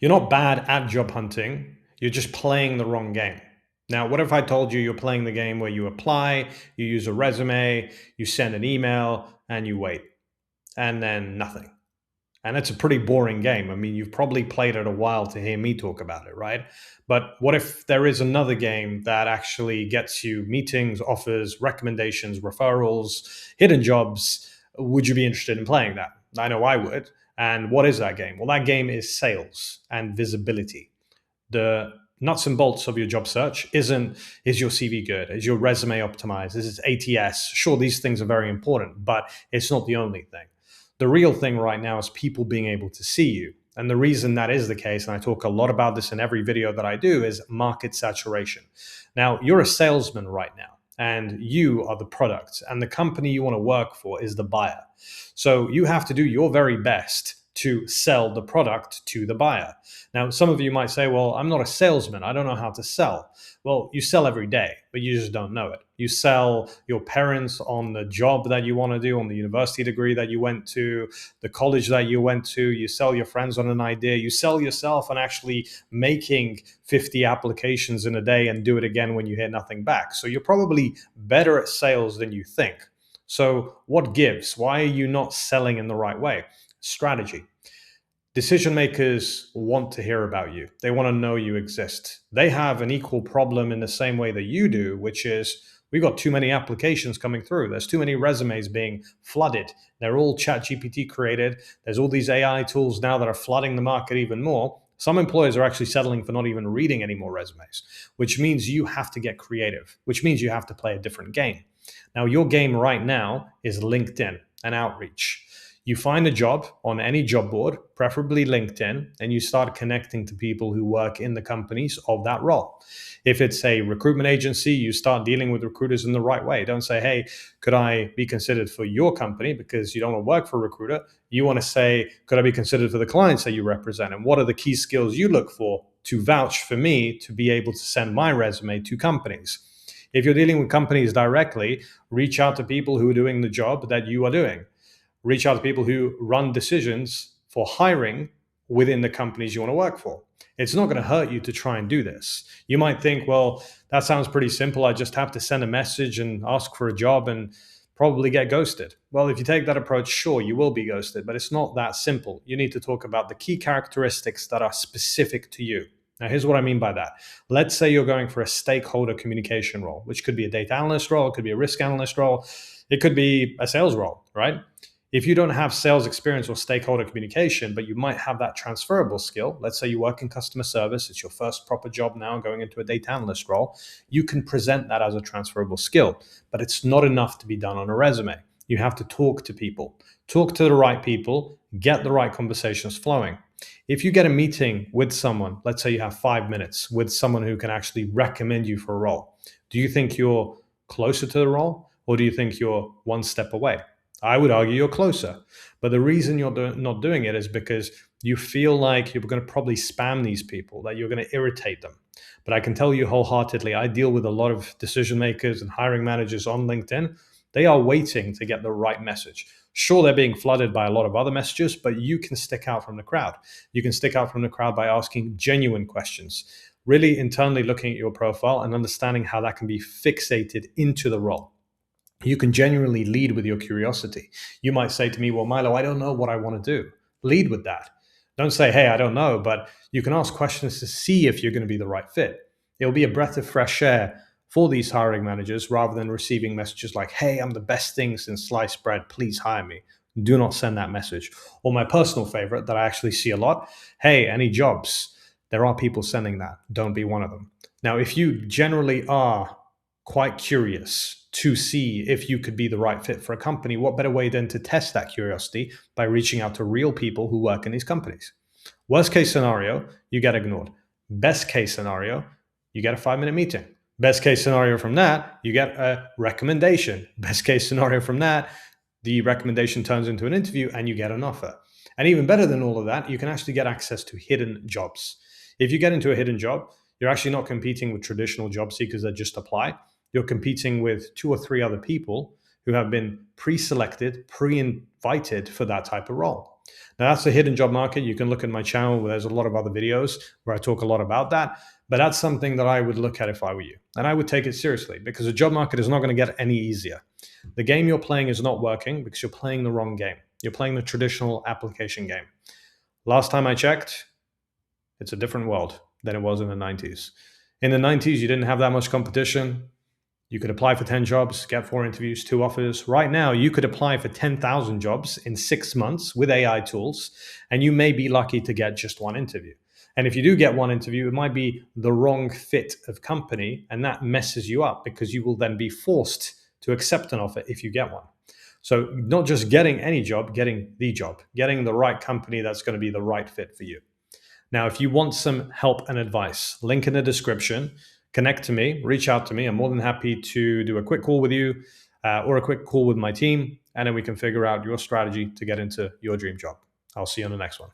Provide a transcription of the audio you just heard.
You're not bad at job hunting. You're just playing the wrong game. Now, what if I told you you're playing the game where you apply, you use a resume, you send an email, and you wait, and then nothing? And it's a pretty boring game. I mean, you've probably played it a while to hear me talk about it, right? But what if there is another game that actually gets you meetings, offers, recommendations, referrals, hidden jobs? Would you be interested in playing that? I know I would. And what is that game? Well, that game is sales and visibility. The nuts and bolts of your job search isn't, is your CV good? Is your resume optimized? Is it ATS? Sure, these things are very important, but it's not the only thing. The real thing right now is people being able to see you. And the reason that is the case, and I talk a lot about this in every video that I do, is market saturation. Now, you're a salesman right now, and you are the product, and the company you want to work for is the buyer. So you have to do your very best to sell the product to the buyer. Now, some of you might say, well, I'm not a salesman. I don't know how to sell. Well, you sell every day, but you just don't know it. You sell your parents on the job that you want to do, on the university degree that you went to, the college that you went to. You sell your friends on an idea. You sell yourself on actually making 50 applications in a day and do it again when you hear nothing back. So you're probably better at sales than you think. So what gives? Why are you not selling in the right way? Strategy. Decision makers want to hear about you. They want to know you exist. They have an equal problem in the same way that you do, which is we've got too many applications coming through. There's too many resumes being flooded. They're all ChatGPT created. There's all these AI tools now that are flooding the market even more. Some employers are actually settling for not even reading any more resumes, which means you have to get creative, which means you have to play a different game. Now, your game right now is LinkedIn and outreach. You find a job on any job board, preferably LinkedIn, and you start connecting to people who work in the companies of that role. If it's a recruitment agency, you start dealing with recruiters in the right way. Don't say, hey, could I be considered for your company, because you don't want to work for a recruiter. You want to say, could I be considered for the clients that you represent? And what are the key skills you look for to vouch for me to be able to send my resume to companies? If you're dealing with companies directly, reach out to people who are doing the job that you are doing. Reach out to people who run decisions for hiring within the companies you want to work for. It's not going to hurt you to try and do this. You might think, well, that sounds pretty simple. I just have to send a message and ask for a job and probably get ghosted. Well, if you take that approach, sure, you will be ghosted, but it's not that simple. You need to talk about the key characteristics that are specific to you. Now, here's what I mean by that. Let's say you're going for a stakeholder communication role, which could be a data analyst role, it could be a risk analyst role, it could be a sales role, right? If you don't have sales experience or stakeholder communication, but you might have that transferable skill, let's say you work in customer service, it's your first proper job now going into a data analyst role, you can present that as a transferable skill, but it's not enough to be done on a resume. You have to talk to people, talk to the right people, get the right conversations flowing. If you get a meeting with someone, let's say you have 5 minutes with someone who can actually recommend you for a role, do you think you're closer to the role, or do you think you're one step away? I would argue you're closer. But the reason you're not doing it is because you feel like you're going to probably spam these people, that you're going to irritate them. But I can tell you wholeheartedly, I deal with a lot of decision makers and hiring managers on LinkedIn. They are waiting to get the right message. Sure, they're being flooded by a lot of other messages, but you can stick out from the crowd. You can stick out from the crowd by asking genuine questions, really internally looking at your profile and understanding how that can be fixated into the role. You can genuinely lead with your curiosity. You might say to me, well, Milo, I don't know what I want to do. Lead with that. Don't say, hey, I don't know, but you can ask questions to see if you're going to be the right fit. It'll be a breath of fresh air for these hiring managers rather than receiving messages like, hey, I'm the best thing since sliced bread, please hire me. Do not send that message. Or my personal favorite that I actually see a lot, hey, any jobs? There are people sending that. Don't be one of them. Now, if you generally are quite curious to see if you could be the right fit for a company, what better way than to test that curiosity by reaching out to real people who work in these companies? Worst case scenario, you get ignored. Best case scenario, you get a 5-minute meeting. Best case scenario from that, you get a recommendation. Best case scenario from that, the recommendation turns into an interview and you get an offer. And even better than all of that, you can actually get access to hidden jobs. If you get into a hidden job, you're actually not competing with traditional job seekers that just apply. You're competing with 2 or 3 other people who have been pre-selected, pre-invited for that type of role. Now, that's the hidden job market. You can look at my channel where there's a lot of other videos where I talk a lot about that. But that's something that I would look at if I were you. And I would take it seriously because the job market is not going to get any easier. The game you're playing is not working because you're playing the wrong game. You're playing the traditional application game. Last time I checked, it's a different world than it was in the 90s. In the 90s, you didn't have that much competition. You could apply for 10 jobs, get 4 interviews, 2 offers. Right now, you could apply for 10,000 jobs in 6 months with AI tools, and you may be lucky to get just 1 interview. And if you do get 1 interview, it might be the wrong fit of company, and that messes you up because you will then be forced to accept an offer if you get one. So, not just getting any job, getting the job, getting the right company that's going to be the right fit for you. Now, if you want some help and advice, link in the description, connect to me, reach out to me. I'm more than happy to do a quick call with you or a quick call with my team, and then we can figure out your strategy to get into your dream job. I'll see you on the next one.